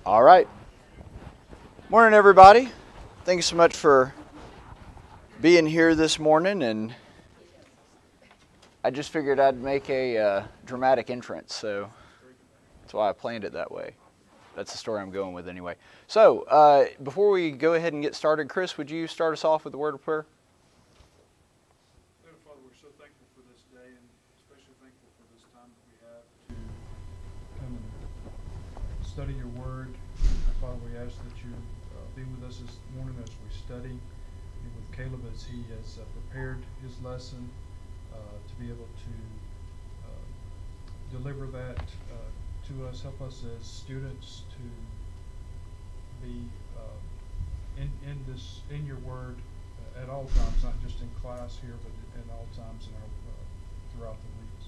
All right. Morning, everybody. Thank you so much for being here this morning. And I just figured I'd make a dramatic entrance, so that's why I planned it that way. That's the story I'm going with anyway. So before we go ahead and get started, Chris, would you start us off with a word of prayer? Father, we're so thankful for this day, and especially thankful for this time that we have to come and study your word. Father, we ask that you be with us this morning as we study. Be with Caleb as he has prepared his lesson to be able to deliver that to us. Help us as students to be in your word at all times, not just in class here, but at all times in throughout the weeks.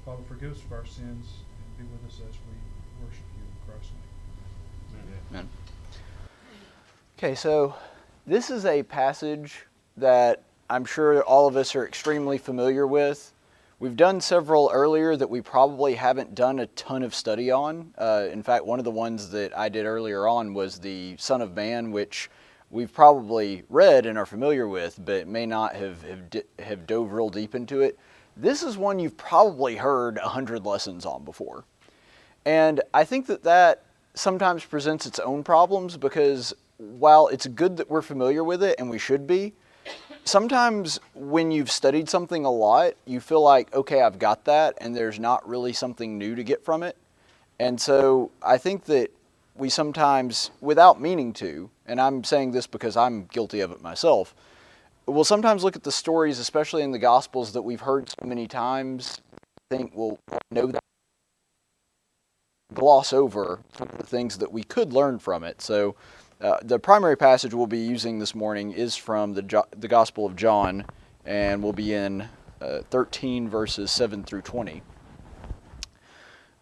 Father, forgive us of our sins and be with us as we worship you in Christ's name. Amen. Okay, so this is a passage that I'm sure all of us are extremely familiar with. We've done several earlier that we probably haven't done a ton of study on. In fact, one of the ones that I did earlier on was the Son of Man, which we've probably read and are familiar with, but may not have dove real deep into it. This is one you've probably heard 100 lessons on before. And I think that sometimes presents its own problems because while it's good that we're familiar with it, and we should be, sometimes when you've studied something a lot, you feel like, okay, I've got that, and there's not really something new to get from it. And so I think that we sometimes, without meaning to, and I'm saying this because I'm guilty of it myself, we'll sometimes look at the stories, especially in the Gospels, that we've heard so many times, think we'll know that, gloss over some of the things that we could learn from it. So the primary passage we'll be using this morning is from the Gospel of John, and we'll be in 13 verses 7 through 20.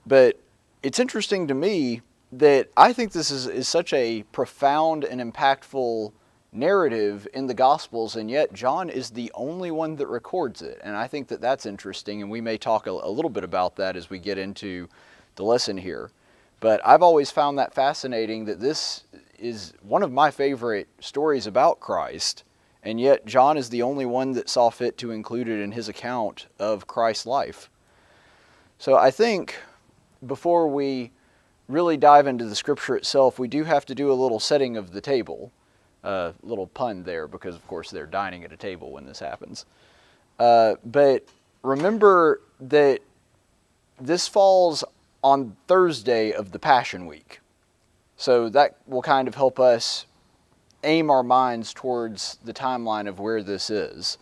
But it's interesting to me that I think this is such a profound and impactful narrative in the Gospels, and yet John is the only one that records it. And I think that that's interesting, and we may talk a little bit about that as we get into the lesson here. But I've always found that fascinating, that this is one of my favorite stories about Christ, and yet John is the only one that saw fit to include it in his account of Christ's life. So I think before we really dive into the scripture itself, we do have to do a little setting of the table. Little pun there, because of course they're dining at a table when this happens. But remember that this falls on Thursday of the Passion Week. So that will kind of help us aim our minds towards the timeline of where this is.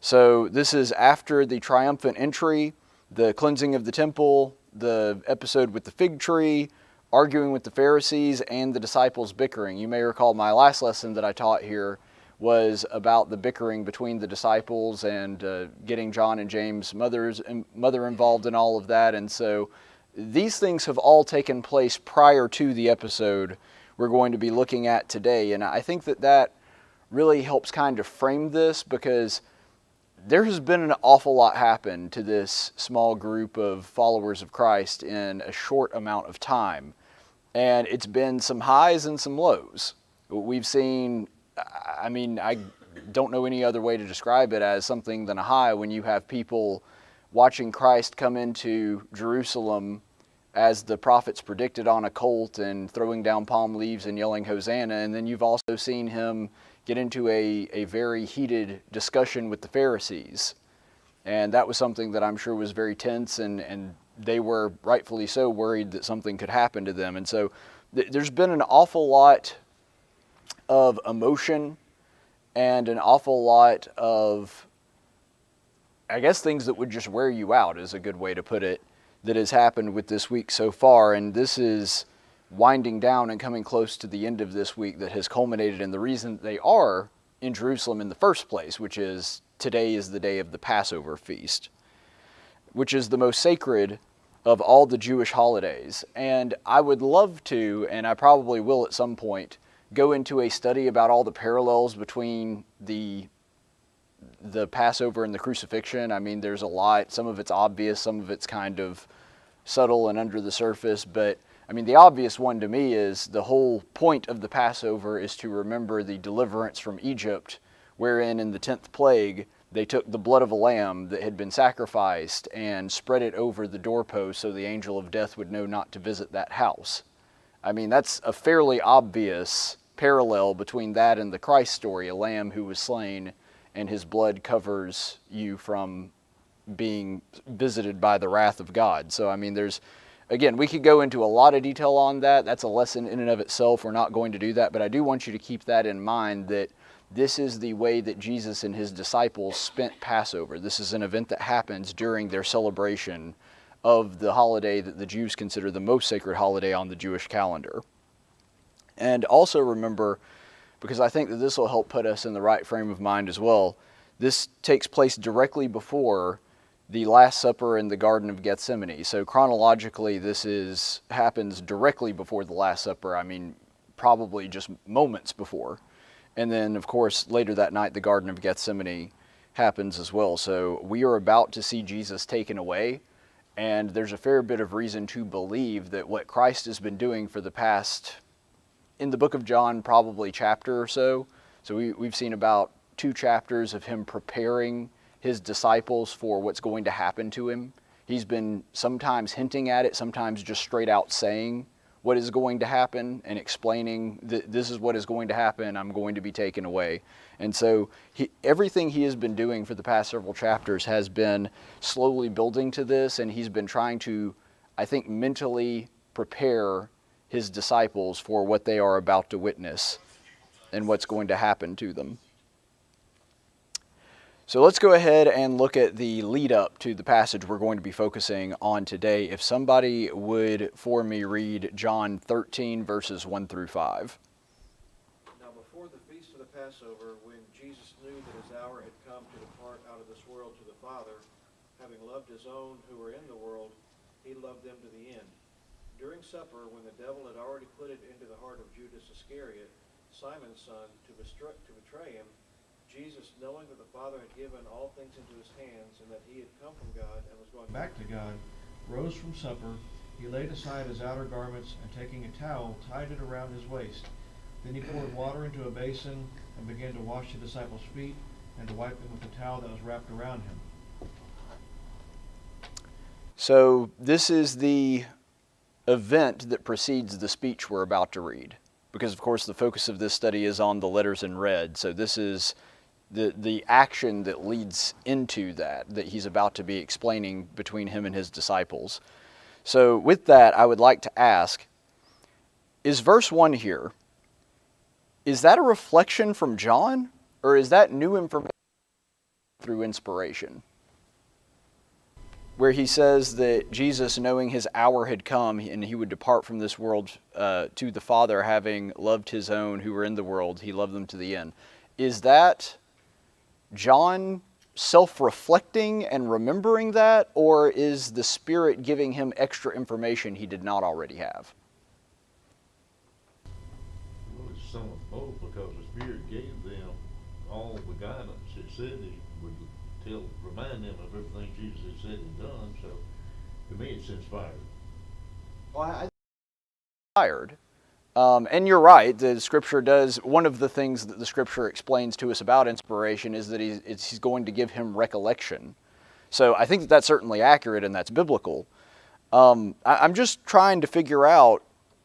So this is after the triumphant entry, the cleansing of the temple, the episode with the fig tree, arguing with the Pharisees, and the disciples bickering. You may recall my last lesson that I taught here was about the bickering between the disciples and getting John and James' mother involved in all of that. And so these things have all taken place prior to the episode we're going to be looking at today. And I think that really helps kind of frame this, because there has been an awful lot happen to this small group of followers of Christ in a short amount of time. And it's been some highs and some lows. We've seen, I don't know any other way to describe it as something than a high when you have people watching Christ come into Jerusalem as the prophets predicted on a colt and throwing down palm leaves and yelling Hosanna. And then you've also seen him get into a very heated discussion with the Pharisees. And that was something that I'm sure was very tense, and they were rightfully so worried that something could happen to them. And so there's been an awful lot of emotion and an awful lot of, I guess, things that would just wear you out is a good way to put it, that has happened with this week so far. And this is winding down and coming close to the end of this week that has culminated in the reason they are in Jerusalem in the first place, which is today is the day of the Passover feast, which is the most sacred of all the Jewish holidays. And I would love to, and I probably will at some point, go into a study about all the parallels between the Passover and the crucifixion. I mean, there's a lot. Some of it's obvious, some of it's kind of subtle and under the surface, but I mean, the obvious one to me is the whole point of the Passover is to remember the deliverance from Egypt, wherein in the 10th plague, they took the blood of a lamb that had been sacrificed and spread it over the doorpost so the angel of death would know not to visit that house. I mean, that's a fairly obvious parallel between that and the Christ story, a lamb who was slain and his blood covers you from being visited by the wrath of God. So, I mean, again, we could go into a lot of detail on that. That's a lesson in and of itself. We're not going to do that, but I do want you to keep that in mind, that this is the way that Jesus and his disciples spent Passover. This is an event that happens during their celebration of the holiday that the Jews consider the most sacred holiday on the Jewish calendar. And also remember, because I think that this will help put us in the right frame of mind as well, this takes place directly before the Last Supper in the Garden of Gethsemane. So chronologically, this happens directly before the Last Supper. I mean, probably just moments before. And then, of course, later that night, the Garden of Gethsemane happens as well. So we are about to see Jesus taken away, and there's a fair bit of reason to believe that what Christ has been doing for the past, in the book of John, probably chapter or so. So we've seen about 2 chapters of him preparing his disciples for what's going to happen to him. He's been sometimes hinting at it, sometimes just straight out saying what is going to happen and explaining that this is what is going to happen, I'm going to be taken away. And so everything he has been doing for the past several chapters has been slowly building to this, and he's been trying to, I think, mentally prepare his disciples for what they are about to witness and what's going to happen to them. So let's go ahead and look at the lead up to the passage we're going to be focusing on today. If somebody would for me read John 13 verses 1 through 5. Now before the feast of the Passover, when Jesus knew that his hour had come to depart out of this world to the Father, having loved his own who were in the world, he loved them to the end. During supper, when the devil had already put it into the heart of Judas Iscariot, Simon's son, to betray him, Jesus, knowing that the Father had given all things into his hands, and that he had come from God and was going back to God, rose from supper. He laid aside his outer garments, and taking a towel, tied it around his waist. Then he poured water into a basin and began to wash the disciples' feet and to wipe them with the towel that was wrapped around him. So this is the event that precedes the speech we're about to read, because of course the focus of this study is on the letters in red. So this is the action that leads into that he's about to be explaining between him and his disciples. So with that, I would like to ask, is verse 1 here, is that a reflection from John, or is that new information through inspiration? Where he says that Jesus, knowing his hour had come and he would depart from this world to the Father, having loved his own who were in the world, he loved them to the end. Is that John self-reflecting and remembering that, or is the Spirit giving him extra information he did not already have? Well, it's some of both, because the Spirit gave them all the guidance. It said he would remind them of everything Jesus had said and done. So, to me, it's inspired. Well, inspired. And you're right, the Scripture does, one of the things that the Scripture explains to us about inspiration is that he's going to give him recollection. So I think that's certainly accurate and that's biblical. I'm just trying to figure out,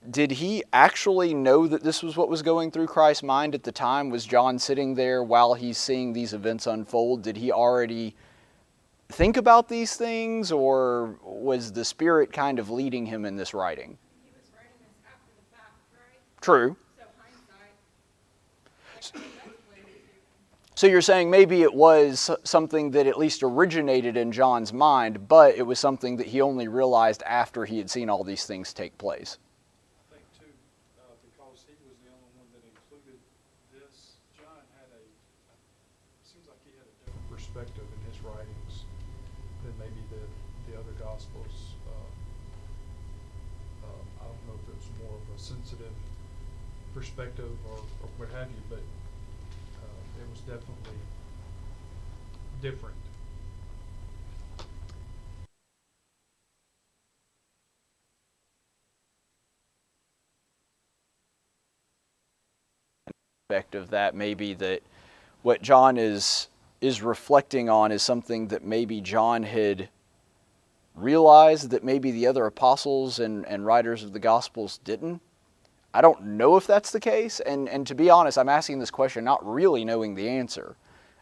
did he actually know that this was what was going through Christ's mind at the time? Was John sitting there while he's seeing these events unfold? Did he already think about these things, or was the Spirit kind of leading him in this writing? He was writing this after the fact, right? True. So hindsight. So you're saying maybe it was something that at least originated in John's mind, but it was something that he only realized after he had seen all these things take place. I think too, because he was the only one that included this, John it seems like he had a different perspective in his writings than maybe the other Gospels. I don't know if it was more of a sensitive perspective or what have you, but it was definitely different. aspect of that maybe that what John is reflecting on is something that maybe John had realized that maybe the other apostles and writers of the Gospels didn't. I don't know if that's the case, and to be honest, I'm asking this question not really knowing the answer.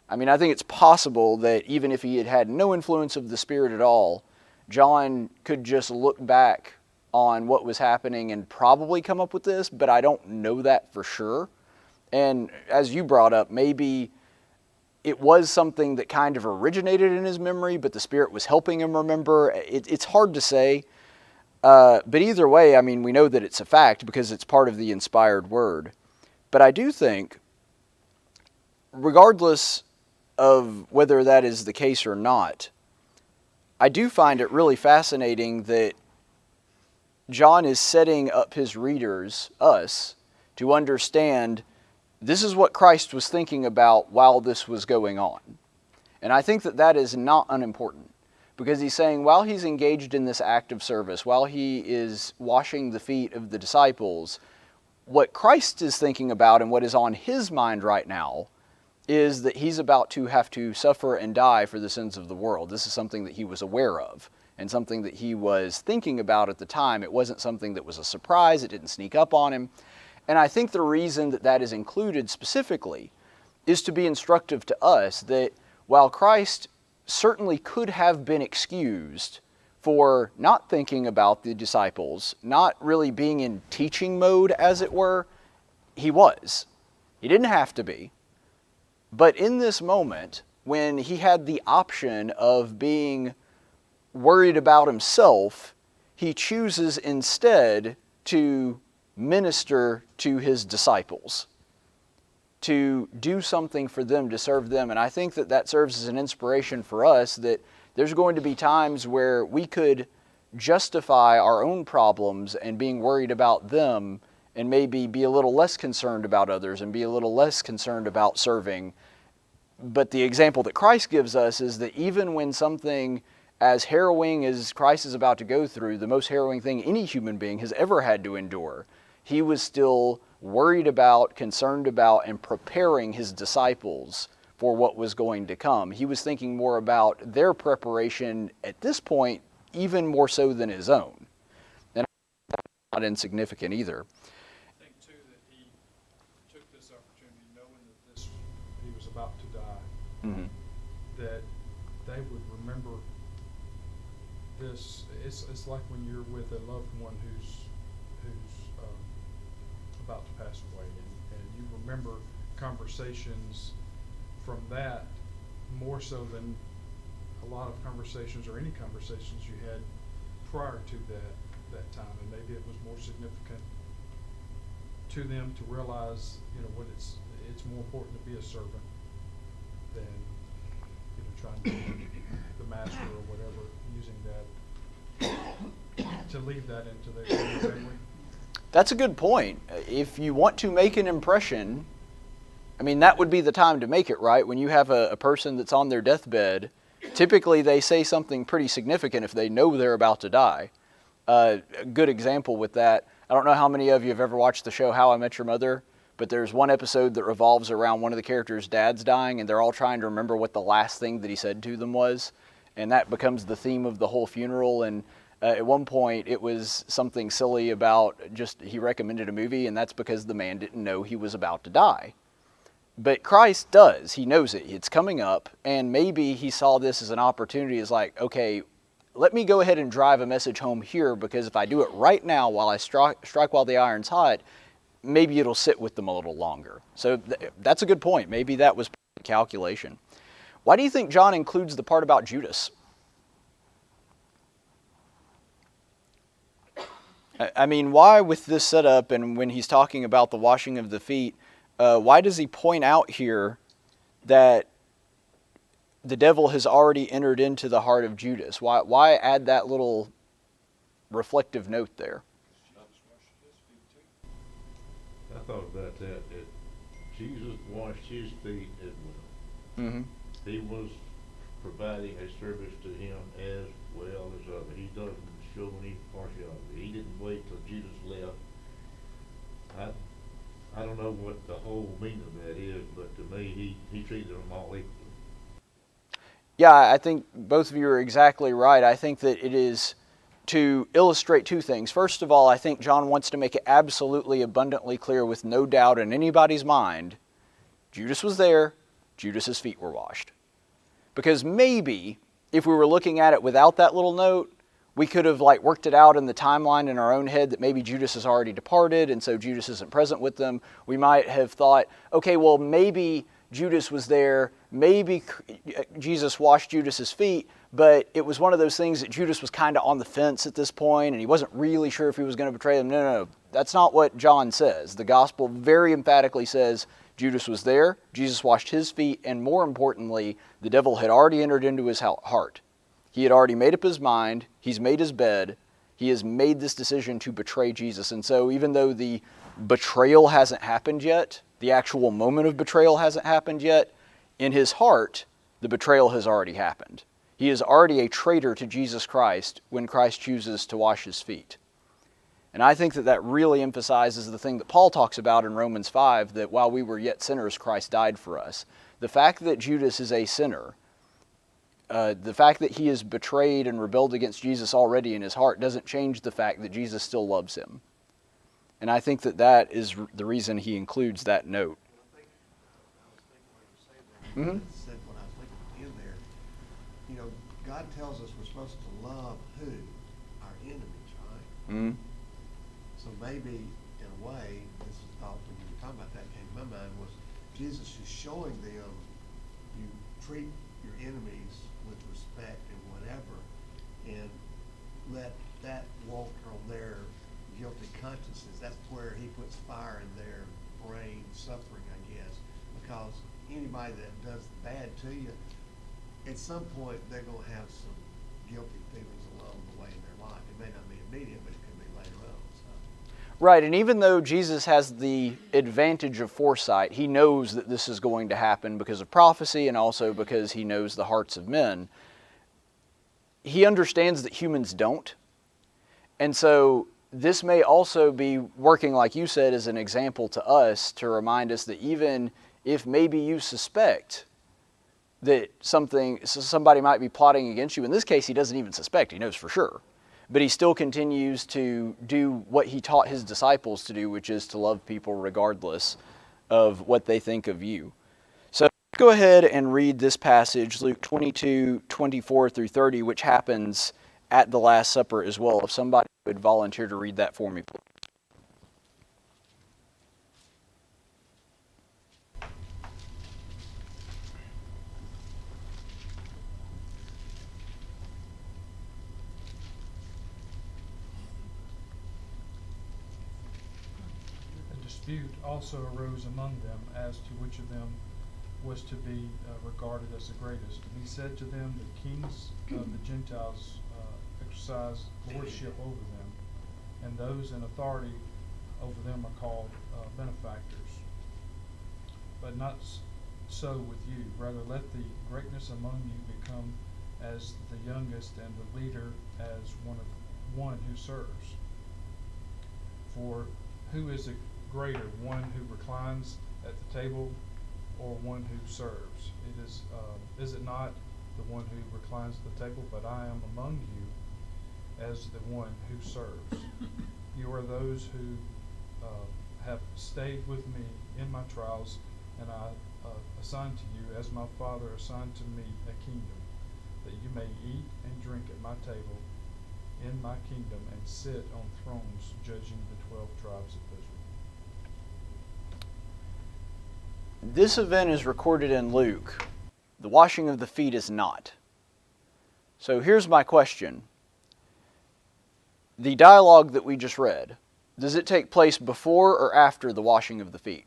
I mean, I think it's possible that even if he had had no influence of the Spirit at all, John could just look back on what was happening and probably come up with this, but I don't know that for sure. And as you brought up, maybe it was something that kind of originated in his memory, but the Spirit was helping him remember. It's hard to say. But either way, I mean, we know that it's a fact because it's part of the inspired word. But I do think, regardless of whether that is the case or not, I do find it really fascinating that John is setting up his readers, us, to understand this is what Christ was thinking about while this was going on. And I think that that is not unimportant, because he's saying while he's engaged in this act of service, while he is washing the feet of the disciples, what Christ is thinking about and what is on his mind right now is that he's about to have to suffer and die for the sins of the world. This is something that he was aware of and something that he was thinking about at the time. It wasn't something that was a surprise. It didn't sneak up on him. And I think the reason that that is included specifically is to be instructive to us that while Christ certainly could have been excused for not thinking about the disciples, not really being in teaching mode, as it were, he was. He didn't have to be. But in this moment, when he had the option of being worried about himself, he chooses instead to minister to his disciples, to do something for them, to serve them. And I think that that serves as an inspiration for us that there's going to be times where we could justify our own problems and being worried about them and maybe be a little less concerned about others and be a little less concerned about serving. But the example that Christ gives us is that even when something as harrowing as Christ is about to go through, the most harrowing thing any human being has ever had to endure, he was still worried about, concerned about, and preparing his disciples for what was going to come. He was thinking more about their preparation at this point, even more so than his own. And that's not insignificant either. I think, too, that he took this opportunity knowing that he was about to die, Mm-hmm. that they would remember this. It's like when you're with a loved one who's about to pass away, and you remember conversations from that more so than a lot of conversations or any conversations you had prior to that time, and maybe it was more significant to them to realize, what it's more important to be a servant than trying to be the master or whatever, using that to leave that into their memory. That's a good point. If you want to make an impression, I mean, that would be the time to make it, right? When you have a person that's on their deathbed, typically they say something pretty significant if they know they're about to die. A good example with that, I don't know how many of you have ever watched the show How I Met Your Mother, but there's one episode that revolves around one of the characters' dad's dying, and they're all trying to remember what the last thing that he said to them was, and that becomes the theme of the whole funeral. And at one point, it was something silly about just he recommended a movie, and that's because the man didn't know he was about to die. But Christ does. He knows it. It's coming up, and maybe he saw this as an opportunity. It's like, okay, let me go ahead and drive a message home here, because if I do it right now while I strike while the iron's hot, maybe it'll sit with them a little longer. So that's a good point. Maybe that was the calculation. Why do you think John includes the part about Judas? I mean, why with this setup and when he's talking about the washing of the feet, why does he point out here that the devil has already entered into the heart of Judas? Why add that little reflective note there? I thought about that Jesus washed his feet as well. Mm-hmm. He was providing a service to him as well as others. He doesn't show any partiality. He didn't wait till Judas left. I don't know what the whole meaning of that is, but to me, he treated them all equally. Yeah, I think both of you are exactly right. I think that it is to illustrate two things. First of all, I think John wants to make it absolutely abundantly clear with no doubt in anybody's mind, Judas was there, Judas's feet were washed. Because maybe, if we were looking at it without that little note, we could have worked it out in the timeline in our own head that maybe Judas has already departed and so Judas isn't present with them. We might have thought, okay, well maybe Judas was there, maybe Jesus washed Judas's feet, but it was one of those things that Judas was kind of on the fence at this point and he wasn't really sure if he was going to betray them. No. That's not what John says. The gospel very emphatically says Judas was there, Jesus washed his feet, and more importantly, the devil had already entered into his heart. He had already made up his mind, he's made his bed, he has made this decision to betray Jesus. And so even though the betrayal hasn't happened yet, the actual moment of betrayal hasn't happened yet, in his heart, the betrayal has already happened. He is already a traitor to Jesus Christ when Christ chooses to wash his feet. And I think that that really emphasizes the thing that Paul talks about in Romans 5, that while we were yet sinners, Christ died for us. The fact that Judas is a sinner, the fact that he has betrayed and rebelled against Jesus already in his heart doesn't change the fact that Jesus still loves him. And I think that that is the reason he includes that note. Mm-hmm. Said when I was thinking in there, you know, God tells us we're supposed to love who? Our enemies, right? Mm-hmm. So maybe, in a way, this is thought when you were talking about that came to my mind was Jesus is showing them you treat your enemies with respect and whatever, and let that walk on their guilty consciences. That's where he puts fire in their brain, suffering, I guess, because anybody that does bad to you, at some point they're going to have some guilty feelings along the way in their life. It may not be immediate, but it could be later on. Right, and even though Jesus has the advantage of foresight, he knows that this is going to happen because of prophecy and also because he knows the hearts of men. He understands that humans don't. And so this may also be working, like you said, as an example to us to remind us that even if maybe you suspect that somebody might be plotting against you, in this case he doesn't even suspect, he knows for sure. But he still continues to do what he taught his disciples to do, which is to love people regardless of what they think of you. So let's go ahead and read this passage, Luke 22:24-30, which happens at the Last Supper as well. If somebody would volunteer to read that for me, please. Dispute also arose among them as to which of them was to be regarded as the greatest. And he said to them, the kings of the Gentiles exercise lordship over them, and those in authority over them are called benefactors. But not so with you. Rather, let the greatness among you become as the youngest, and the leader as one who serves. For who is a greater, one who reclines at the table or one who serves? Is it not the one who reclines at the table? But I am among you as the one who serves. You are those who have stayed with me in my trials, and I assign to you, as my Father assigned to me, a kingdom, that you may eat and drink at my table in my kingdom and sit on thrones judging the 12 tribes of Israel. This event is recorded in Luke. The washing of the feet is not. So here's my question. The dialogue that we just read, does it take place before or after the washing of the feet?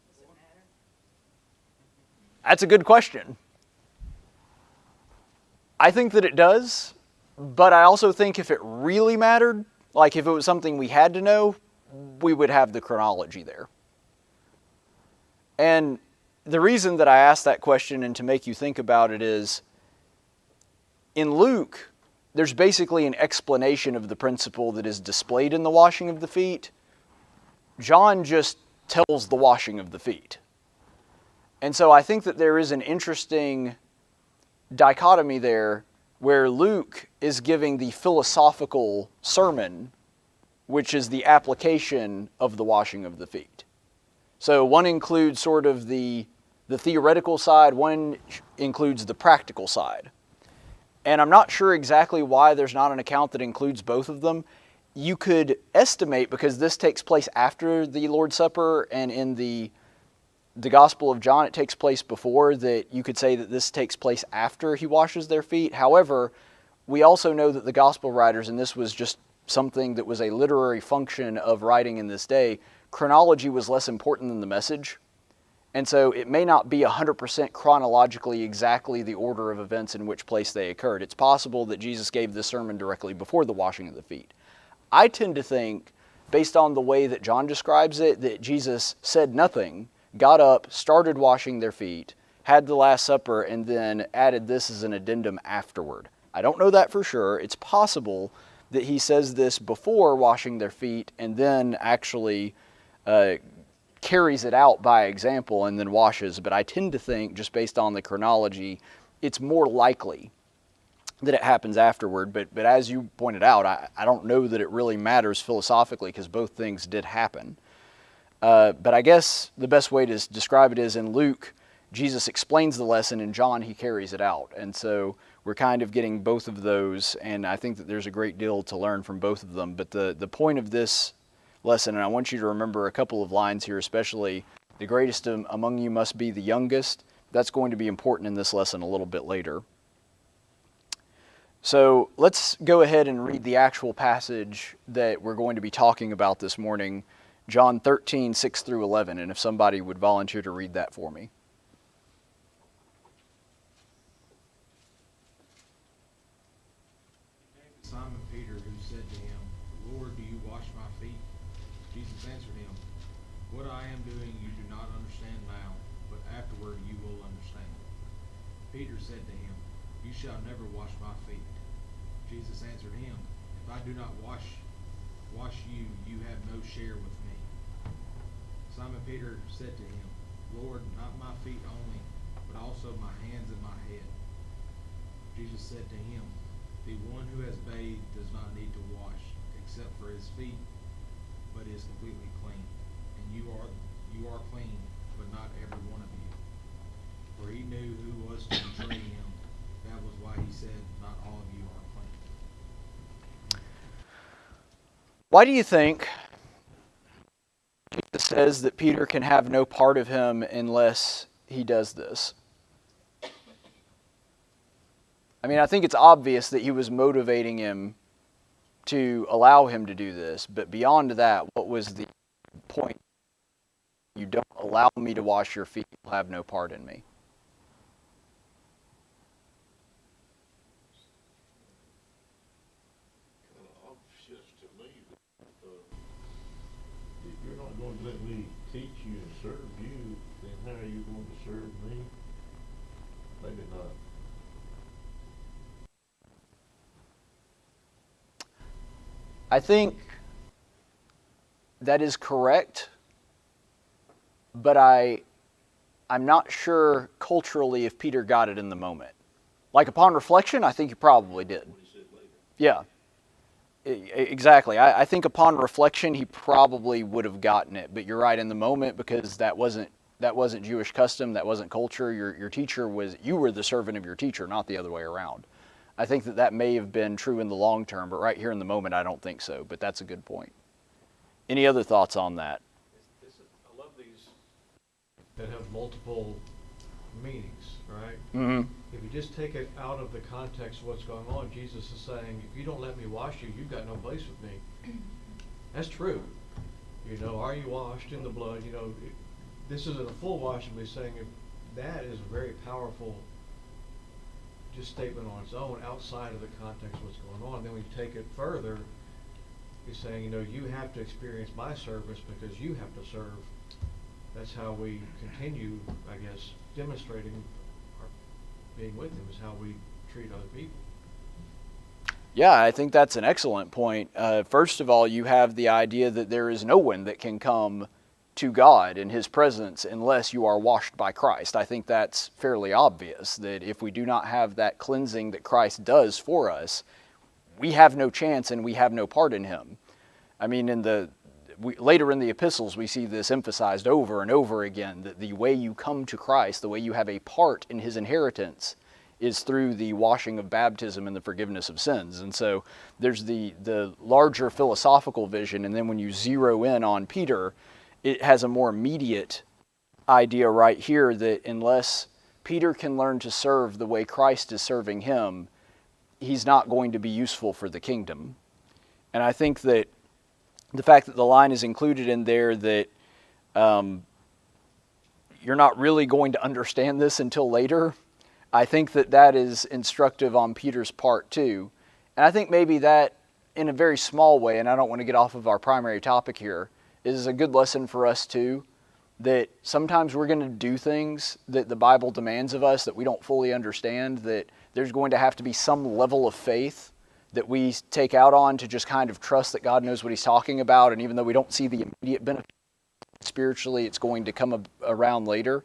Does it matter? That's a good question. I think that it does, but I also think if it really mattered, like if it was something we had to know, we would have the chronology there. And the reason that I asked that question and to make you think about it is, in Luke, there's basically an explanation of the principle that is displayed in the washing of the feet. John just tells the washing of the feet. And so I think that there is an interesting dichotomy there where Luke is giving the philosophical sermon, which is the application of the washing of the feet. So one includes sort of the theoretical side, one includes the practical side. And I'm not sure exactly why there's not an account that includes both of them. You could estimate, because this takes place after the Lord's Supper, and in the Gospel of John it takes place before, that you could say that this takes place after he washes their feet. However, we also know that the Gospel writers, and this was just something that was a literary function of writing in this day, chronology was less important than the message. And so it may not be 100% chronologically exactly the order of events in which place they occurred. It's possible that Jesus gave this sermon directly before the washing of the feet. I tend to think, based on the way that John describes it, that Jesus said nothing, got up, started washing their feet, had the Last Supper, and then added this as an addendum afterward. I don't know that for sure. It's possible that he says this before washing their feet and then actually carries it out by example and then washes, but I tend to think, just based on the chronology, it's more likely that it happens afterward. But as you pointed out, I don't know that it really matters philosophically, because both things did happen. But I guess the best way to describe it is, in Luke, Jesus explains the lesson, in John he carries it out. And so we're kind of getting both of those, and I think that there's a great deal to learn from both of them. But the point of this lesson, and I want you to remember a couple of lines here especially, the greatest among you must be the youngest. That's going to be important in this lesson a little bit later. So let's go ahead and read the actual passage that we're going to be talking about this morning, John 13, 6 through 11, and if somebody would volunteer to read that for me. Simon Peter, who said to him, Lord, do you wash my feet? Jesus answered him, what I am doing you do not understand now, but afterward you will understand. Peter said to him, you shall never wash my feet. Jesus answered him, if I do not wash you, you have no share with me. Simon Peter said to him, Lord, not my feet only, but also my hands and my head. Jesus said to him, the one who has bathed does not need to wash, except for his feet, but is completely clean. And you are clean, but not every one of you. For he knew who was to betray him. That was why he said, not all of you are clean. Why do you think Jesus says that Peter can have no part of him unless he does this? I mean, I think it's obvious that he was motivating him to allow him to do this, but beyond that, what was the point? You don't allow me to wash your feet, you'll have no part in me. Kind of obvious to me that if you're not going to let me teach you and serve you, then how are you going to serve me? Maybe not. I think that is correct, but I'm not sure culturally if Peter got it in the moment. Like, upon reflection, I think he probably did. Yeah, exactly. I think upon reflection, he probably would have gotten it, but you're right, in the moment, because that wasn't Jewish custom, that wasn't culture. Your teacher you were the servant of your teacher, not the other way around. I think that may have been true in the long term, but right here in the moment, I don't think so. But that's a good point. Any other thoughts on that? I love these. That have multiple meanings, right? Mm-hmm. If you just take it out of the context of what's going on, Jesus is saying, if you don't let me wash you, you've got no place with me. That's true. You know, are you washed in the blood? You know, this isn't a full washing, but he's saying that is a very powerful just statement on its own outside of the context of what's going on. Then we take it further. He's saying, you know, you have to experience my service because you have to serve. That's how we continue, I guess, demonstrating our being with him, is how we treat other people. Yeah, I think that's an excellent point. First of all, you have the idea that there is no one that can come to God in His presence unless you are washed by Christ. I think that's fairly obvious, that if we do not have that cleansing that Christ does for us, we have no chance and we have no part in Him. I mean, later in the epistles, we see this emphasized over and over again, that the way you come to Christ, the way you have a part in His inheritance, is through the washing of baptism and the forgiveness of sins. And so there's the larger philosophical vision, and then when you zero in on Peter, it has a more immediate idea right here that unless Peter can learn to serve the way Christ is serving him, he's not going to be useful for the kingdom. And I think that the fact that the line is included in there that you're not really going to understand this until later, I think that that is instructive on Peter's part too. And I think maybe that, in a very small way, and I don't want to get off of our primary topic here, is a good lesson for us too, that sometimes we're going to do things that the Bible demands of us that we don't fully understand, that there's going to have to be some level of faith that we take out on to just kind of trust that God knows what He's talking about, and even though we don't see the immediate benefit spiritually, it's going to come around later.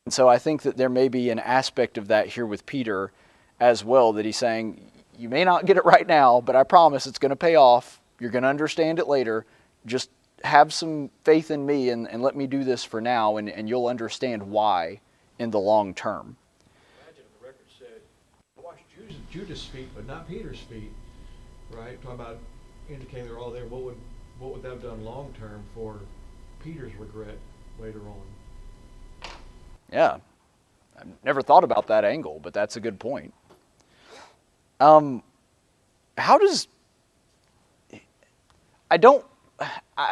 And so I think that there may be an aspect of that here with Peter as well, that he's saying, you may not get it right now, but I promise it's going to pay off. You're going to understand it later. Just have some faith in me and let me do this for now, and you'll understand why in the long term. Imagine if the record said, I washed Judas' feet, but not Peter's feet, right? Talking about indicating they're all there. What would that have done long term for Peter's regret later on? Yeah, I've never thought about that angle, but that's a good point. I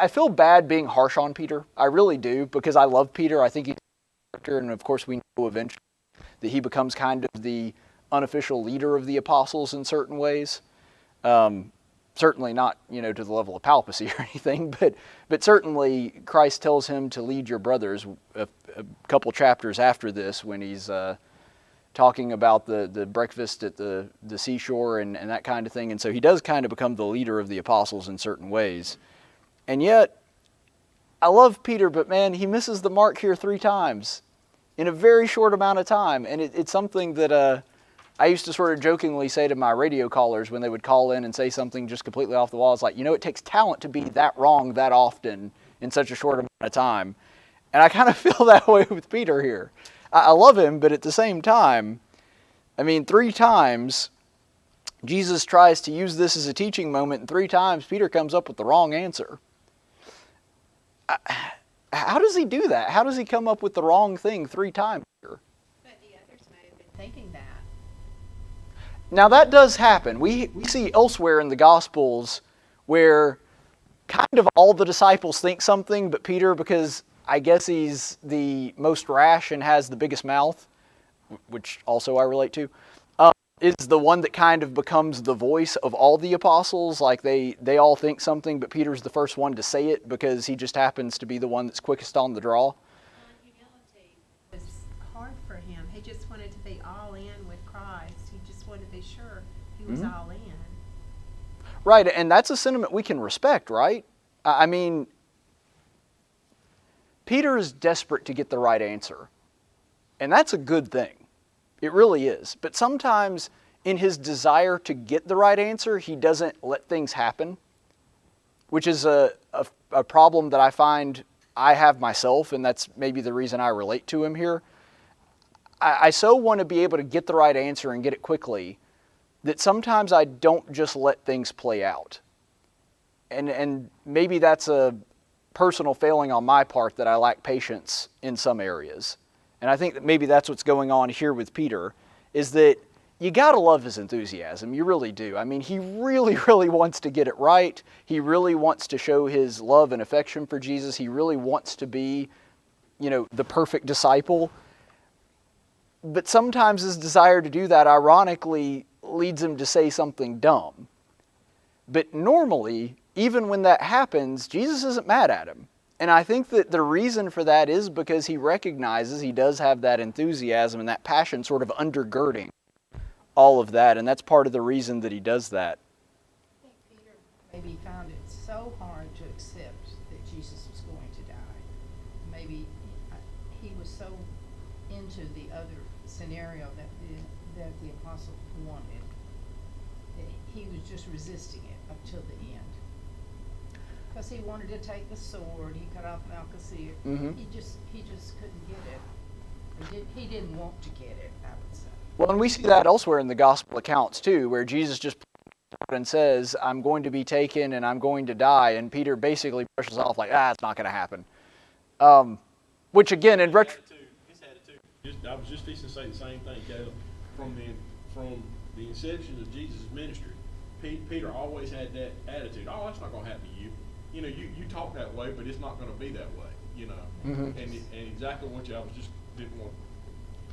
feel bad being harsh on Peter. I really do, because I love Peter. I think he's a character, and of course we know eventually that he becomes kind of the unofficial leader of the apostles in certain ways. Certainly not, to the level of papacy or anything, but certainly Christ tells him to lead your brothers a couple chapters after this, when he's talking about the breakfast at the seashore and that kind of thing. And so he does kind of become the leader of the apostles in certain ways. And yet, I love Peter, but man, he misses the mark here 3 times in a very short amount of time. And it's something that I used to sort of jokingly say to my radio callers when they would call in and say something just completely off the wall. It's like, it takes talent to be that wrong that often in such a short amount of time. And I kind of feel that way with Peter here. I love him, but at the same time, 3 times Jesus tries to use this as a teaching moment, and 3 times Peter comes up with the wrong answer. How does he do that? How does he come up with the wrong thing 3 times here? But the others may have been thinking that. Now that does happen. We see elsewhere in the Gospels where kind of all the disciples think something, but Peter, because I guess he's the most rash and has the biggest mouth, which also I relate to, is the one that kind of becomes the voice of all the apostles. Like they all think something, but Peter's the first one to say it because he just happens to be the one that's quickest on the draw. Humility was hard for him. He just wanted to be all in with Christ. He just wanted to be sure he was all in. Right, and that's a sentiment we can respect, right? Peter is desperate to get the right answer, and that's a good thing. It really is. But sometimes in his desire to get the right answer, he doesn't let things happen, which is a problem that I find I have myself, and that's maybe the reason I relate to him here. I so want to be able to get the right answer and get it quickly that sometimes I don't just let things play out. And maybe that's a personal failing on my part, that I lack patience in some areas. And I think that maybe that's what's going on here with Peter, is that you got to love his enthusiasm. You really do. He really, really wants to get it right. He really wants to show his love and affection for Jesus. He really wants to be, the perfect disciple. But sometimes his desire to do that, ironically, leads him to say something dumb. But normally, even when that happens, Jesus isn't mad at him. And I think that the reason for that is because he recognizes he does have that enthusiasm and that passion sort of undergirding all of that, and that's part of the reason that he does that. I think Peter maybe found it so hard to accept that Jesus was going to die. Maybe he was so into the other scenario that the apostle wanted that he was just resisting it up till the end. Because he wanted to take the sword, he cut off Malchus' ear. Mhm. He just couldn't get it. He didn't want to get it, I would say. Well, and we see that elsewhere in the gospel accounts too, where Jesus just and says, I'm going to be taken and I'm going to die, and Peter basically brushes off like, it's not going to happen. Which again, in retro... His attitude. I was just fixing to say the same thing, Caleb. From the inception of Jesus' ministry, Peter always had that attitude. Oh, that's not going to happen to you. You know, you talk that way, but it's not going to be that way. You know, Mhm. and exactly what I was just didn't want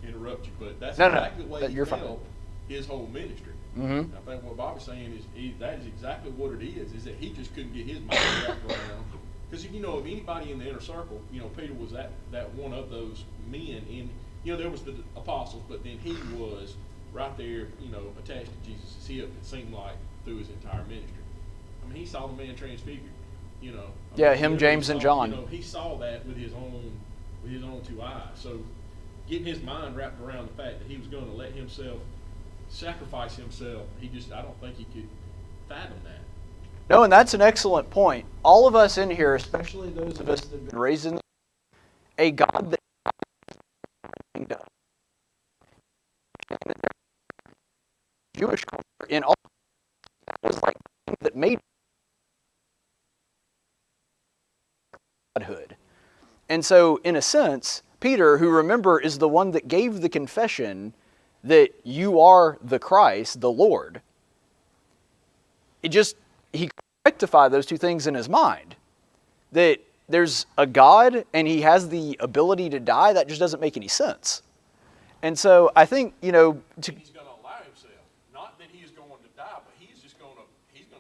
to interrupt you, but that's No, exactly the way he you're fine. felt his whole ministry. Mhm. I think what Bobby's saying is that is exactly what it is that he just couldn't get his mind wrapped around. Because if anybody in the inner circle, Peter was that one of those men. And there was the apostles, but then he was right there, attached to Jesus' hip. It seemed like through his entire ministry. I mean, he saw the man transfigured. Yeah, him, James, and John. He saw that with his own two eyes. So getting his mind wrapped around the fact that he was going to let himself sacrifice himself, I don't think he could fathom that. No, and that's an excellent point. All of us in here, especially those of us that have been raised in a God that Jewish culture in all was like that made godhood. And so, in a sense, Peter, who remember is the one that gave the confession that you are the Christ, the Lord, he could rectify those two things in his mind. That there's a God and he has the ability to die, that just doesn't make any sense. And so I think, he's going to allow himself. Not that he's going to die, but he's going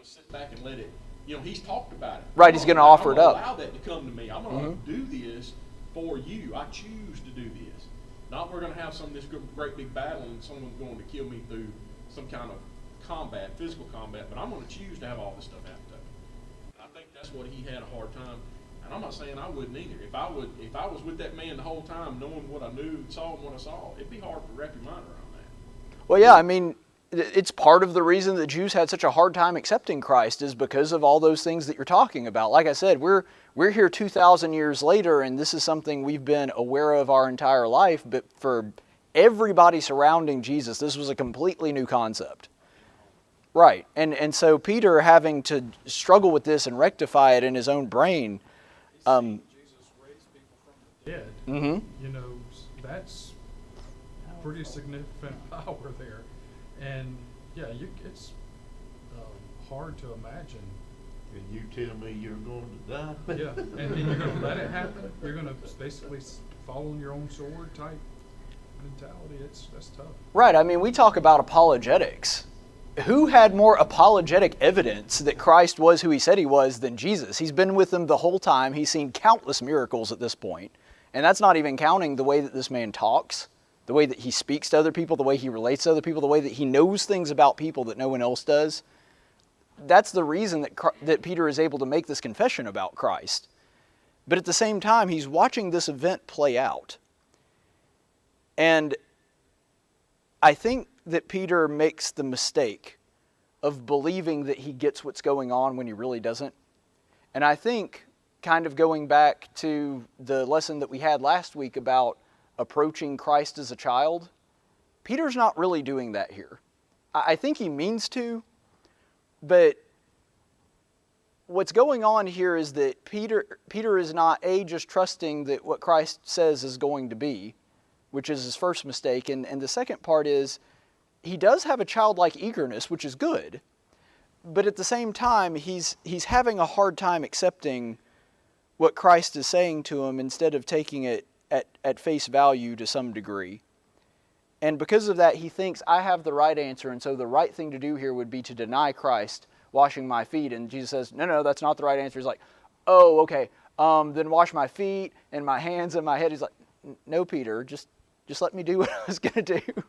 to sit back and let it, he's talked about it. Right, he's going to offer it up. Allow that to come to me. I'm going to do this for you. I choose to do this. Not we're going to have this great big battle and someone's going to kill me through some kind of combat, physical combat, but I'm going to choose to have all this stuff happen to me. I think that's what he had a hard time. And I'm not saying I wouldn't either. If I was with that man the whole time, knowing what I knew and saw and what I saw, it'd be hard to wrap your mind around that. Well, yeah, I mean, it's part of the reason that Jews had such a hard time accepting Christ is because of all those things that you're talking about. Like I said, we're here 2,000 years later, and this is something we've been aware of our entire life, but for everybody surrounding Jesus, this was a completely new concept. Right, and so Peter having to struggle with this and rectify it in his own brain. Jesus raised people from the dead. Mm-hmm. That's pretty significant power there. And yeah, it's hard to imagine. And you tell me you're going to die? Yeah, and you're going to let it happen. You're going to basically fall on your own sword type mentality. That's tough. Right, I mean, we talk about apologetics. Who had more apologetic evidence that Christ was who he said he was than Jesus? He's been with them the whole time. He's seen countless miracles at this point. And that's not even counting the way that this man talks, the way that he speaks to other people, the way he relates to other people, the way that he knows things about people that no one else does. That's the reason that Peter is able to make this confession about Christ. But at the same time, he's watching this event play out. And I think that Peter makes the mistake of believing that he gets what's going on when he really doesn't. And I think, kind of going back to the lesson that we had last week about approaching Christ as a child, Peter's not really doing that here. I think he means to, but what's going on here is that Peter is not, just trusting that what Christ says is going to be, which is his first mistake, and the second part is, he does have a childlike eagerness, which is good, but at the same time, he's having a hard time accepting what Christ is saying to him instead of taking it at face value to some degree. And because of that, he thinks, I have the right answer, and so the right thing to do here would be to deny Christ washing my feet. And Jesus says, no, that's not the right answer. He's like, oh, okay, then wash my feet and my hands and my head. He's like, no, Peter, just let me do what I was going to do.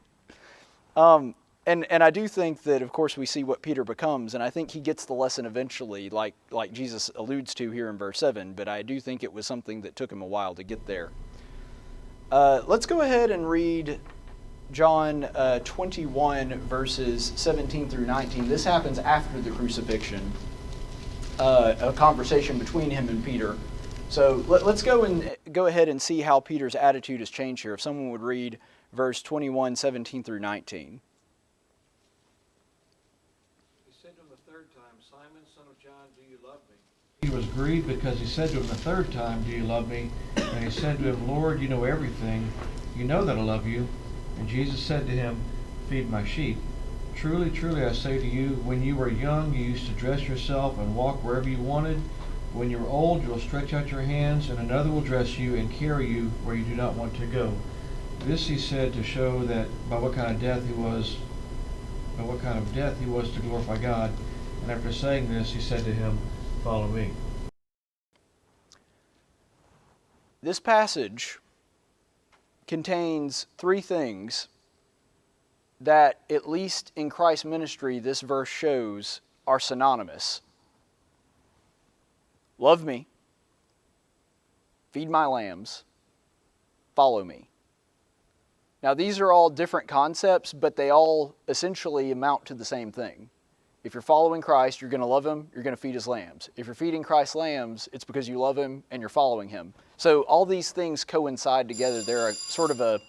And I do think that, of course, we see what Peter becomes, and I think he gets the lesson eventually, like Jesus alludes to here in verse 7, but I do think it was something that took him a while to get there. Let's go ahead and read John 21, verses 17 through 19. This happens after the crucifixion, a conversation between him and Peter. So let's go ahead and see how Peter's attitude has changed here. If someone would read verse 21, 17 through 19. He said to him the third time, Simon, son of John, do you love me? He was grieved because he said to him the third time, "Do you love me?" And he said to him, "Lord, you know everything. You know that I love you." And Jesus said to him, "Feed my sheep. Truly, truly, I say to you, when you were young, you used to dress yourself and walk wherever you wanted. When you are old, you will stretch out your hands, and another will dress you and carry you where you do not want to go." This he said to show that by what kind of death he was to glorify God. And after saying this, he said to him, "Follow me." This passage contains three things that, at least in Christ's ministry, this verse shows are synonymous. Love me, feed my lambs, follow me. Now, these are all different concepts, but they all essentially amount to the same thing. If you're following Christ, you're going to love him, you're going to feed his lambs. If you're feeding Christ's lambs, it's because you love him and you're following him. So all these things coincide together. They're sort of a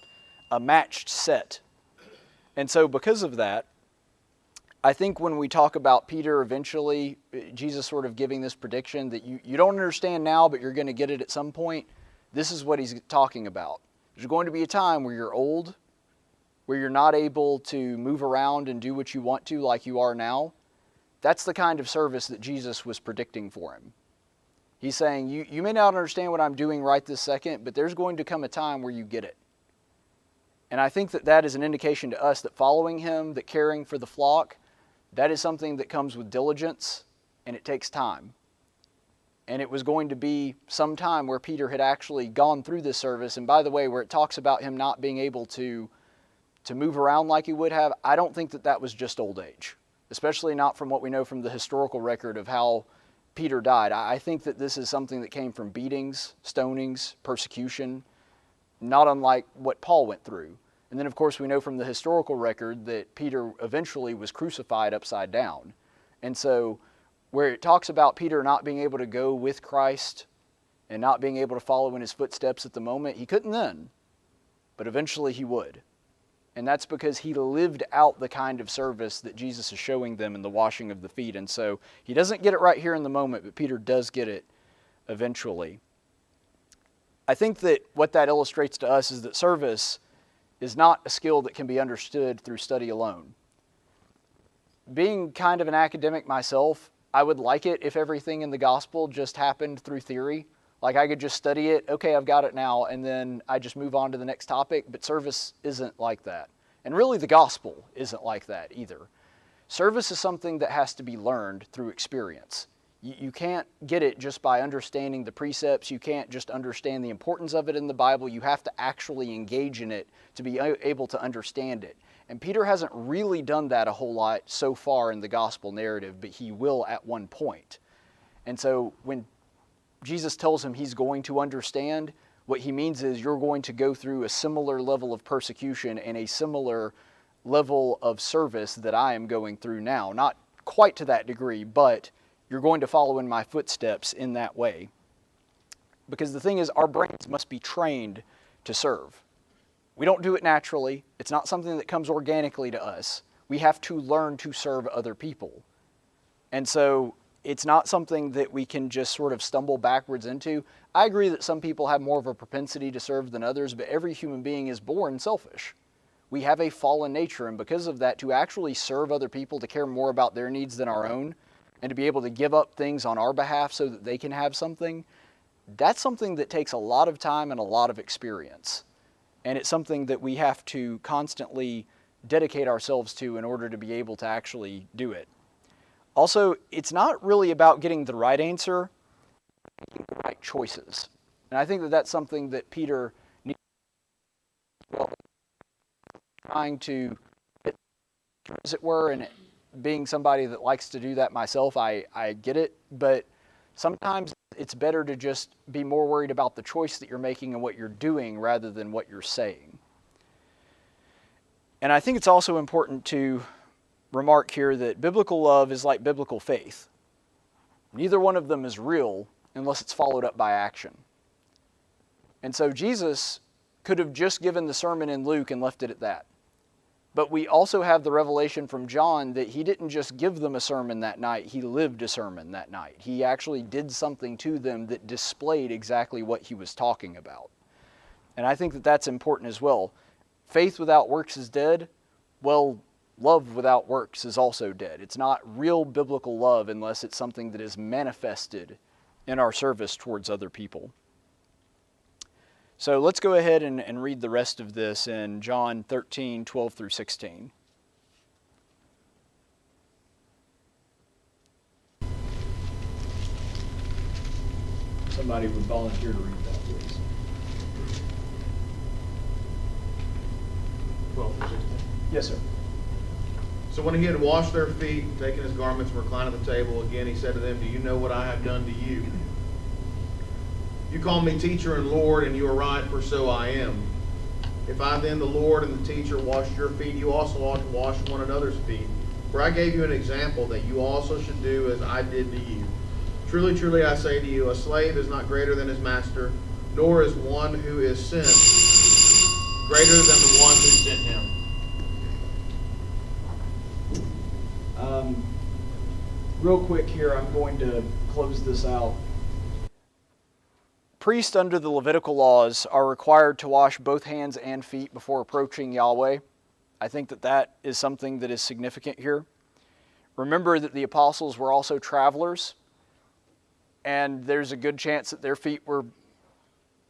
matched set. And so because of that, I think when we talk about Peter eventually, Jesus sort of giving this prediction that you don't understand now, but you're going to get it at some point, this is what he's talking about. There's going to be a time where you're old, where you're not able to move around and do what you want to like you are now. That's the kind of service that Jesus was predicting for him. He's saying, you may not understand what I'm doing right this second, but there's going to come a time where you get it. And I think that that is an indication to us that following him, that caring for the flock, that is something that comes with diligence, and it takes time. And it was going to be some time where Peter had actually gone through this service. And by the way, where it talks about him not being able to move around like he would have, I don't think that that was just old age, especially not from what we know from the historical record of how Peter died. I think that this is something that came from beatings, stonings, persecution, not unlike what Paul went through. And then, of course, we know from the historical record that Peter eventually was crucified upside down. And so where it talks about Peter not being able to go with Christ and not being able to follow in his footsteps at the moment, he couldn't then, but eventually he would. And that's because he lived out the kind of service that Jesus is showing them in the washing of the feet. And so he doesn't get it right here in the moment, but Peter does get it eventually. I think that what that illustrates to us is that service is not a skill that can be understood through study alone. Being kind of an academic myself, I would like it if everything in the gospel just happened through theory. Like I could just study it, okay, I've got it now, and then I just move on to the next topic, but service isn't like that. And really the gospel isn't like that either. Service is something that has to be learned through experience. You can't get it just by understanding the precepts. You can't just understand the importance of it in the Bible. You have to actually engage in it to be able to understand it. And Peter hasn't really done that a whole lot so far in the gospel narrative, but he will at one point. And so when Jesus tells him he's going to understand, what he means is you're going to go through a similar level of persecution and a similar level of service that I am going through now. Not quite to that degree, but you're going to follow in my footsteps in that way. Because the thing is, our brains must be trained to serve. We don't do it naturally. It's not something that comes organically to us. We have to learn to serve other people. And so it's not something that we can just sort of stumble backwards into. I agree that some people have more of a propensity to serve than others, but every human being is born selfish. We have a fallen nature, and because of that, to actually serve other people, to care more about their needs than our own, and to be able to give up things on our behalf so that they can have something, that's something that takes a lot of time and a lot of experience. And it's something that we have to constantly dedicate ourselves to in order to be able to actually do it. Also, it's not really about getting the right answer, but making the right choices. And I think that that's something that Peter needs to trying to get pastor, as it were, and being somebody that likes to do that myself, I get it. But sometimes it's better to just be more worried about the choice that you're making and what you're doing rather than what you're saying. And I think it's also important to remark here that biblical love is like biblical faith. Neither one of them is real unless it's followed up by action. And so Jesus could have just given the sermon in Luke and left it at that. But we also have the revelation from John that he didn't just give them a sermon that night, he lived a sermon that night. He actually did something to them that displayed exactly what he was talking about. And I think that that's important as well. Faith without works is dead. Well, love without works is also dead. It's not real biblical love unless it's something that is manifested in our service towards other people. So let's go ahead and read the rest of this in John 13, 12 through 16. Somebody would volunteer to read that, please. 12 through 16. Yes, sir. So when he had washed their feet, taken his garments, and reclined at the table, again he said to them, "Do you know what I have done to you? You call me teacher and Lord, and you are right, for so I am. If I then, the Lord and the teacher, washed your feet, you also ought to wash one another's feet. For I gave you an example that you also should do as I did to you. Truly, truly, I say to you, a slave is not greater than his master, nor is one who is sent greater than the one who sent him." Real quick here, I'm going to close this out. Priests under the Levitical laws are required to wash both hands and feet before approaching Yahweh. I think that that is something that is significant here. Remember that the apostles were also travelers, and there's a good chance that their feet were,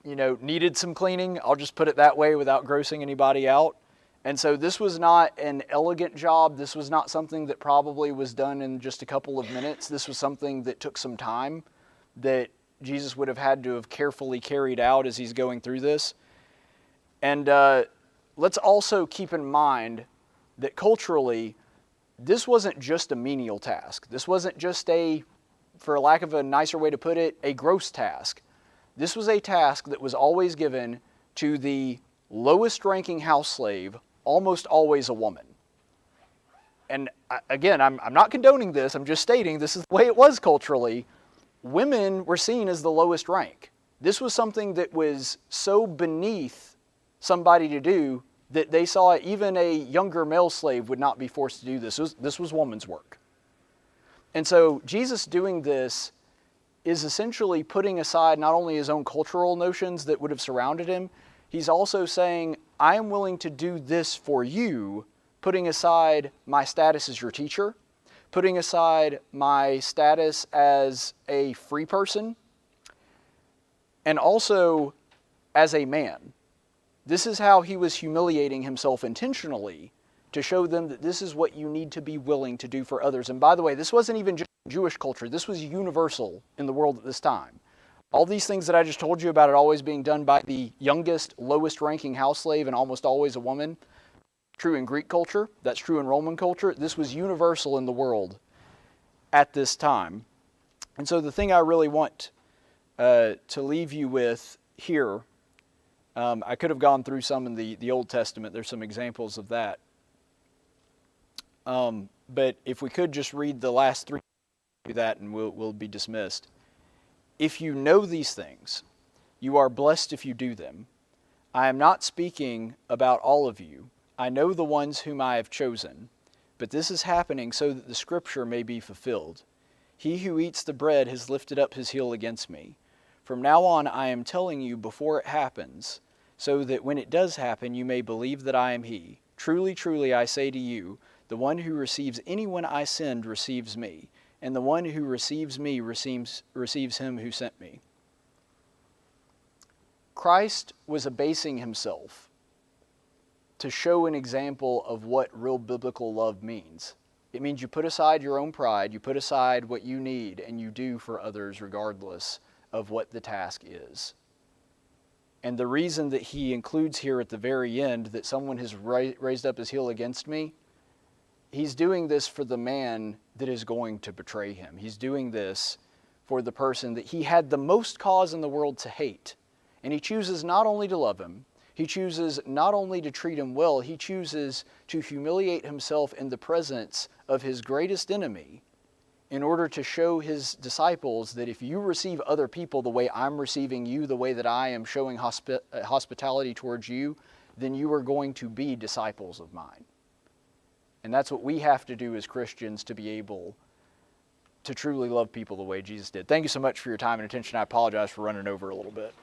needed some cleaning. I'll just put it that way without grossing anybody out. And so this was not an elegant job. This was not something that probably was done in just a couple of minutes. This was something that took some time, that Jesus would have had to have carefully carried out as he's going through this. And let's also keep in mind that culturally, this wasn't just a menial task. This wasn't just for lack of a nicer way to put it, a gross task. This was a task that was always given to the lowest ranking house slave, almost always a woman. And again, I'm not condoning this, I'm just stating this is the way it was culturally. Women were seen as the lowest rank. This was something that was so beneath somebody to do that they saw even a younger male slave would not be forced to do this. This was woman's work. And so Jesus doing this is essentially putting aside not only his own cultural notions that would have surrounded him, he's also saying, I am willing to do this for you, putting aside my status as your teacher, putting aside my status as a free person, and also as a man. This is how he was humiliating himself intentionally to show them that this is what you need to be willing to do for others. And by the way, this wasn't even just Jewish culture. This was universal in the world at this time. All these things that I just told you about it always being done by the youngest, lowest ranking house slave and almost always a woman. True in Greek culture. That's true in Roman culture. This was universal in the world at this time. And so the thing I really want to leave you with here, I could have gone through some in the Old Testament. There's some examples of that. But if we could just read the last three, do that and we'll be dismissed. If you know these things, you are blessed if you do them. I am not speaking about all of you. I know the ones whom I have chosen. But this is happening so that the scripture may be fulfilled. He who eats the bread has lifted up his heel against me. From now on I am telling you before it happens, so that when it does happen you may believe that I am he. Truly, truly, I say to you, the one who receives anyone I send receives me, and the one who receives me receives him who sent me. Christ was abasing himself to show an example of what real biblical love means. It means you put aside your own pride, you put aside what you need, and you do for others regardless of what the task is. And the reason that he includes here at the very end that someone has raised up his heel against me he's doing this for the man that is going to betray him. He's doing this for the person that he had the most cause in the world to hate. And he chooses not only to love him, he chooses not only to treat him well, he chooses to humiliate himself in the presence of his greatest enemy in order to show his disciples that if you receive other people the way I'm receiving you, the way that I am showing hospitality towards you, then you are going to be disciples of mine. And that's what we have to do as Christians to be able to truly love people the way Jesus did. Thank you so much for your time and attention. I apologize for running over a little bit.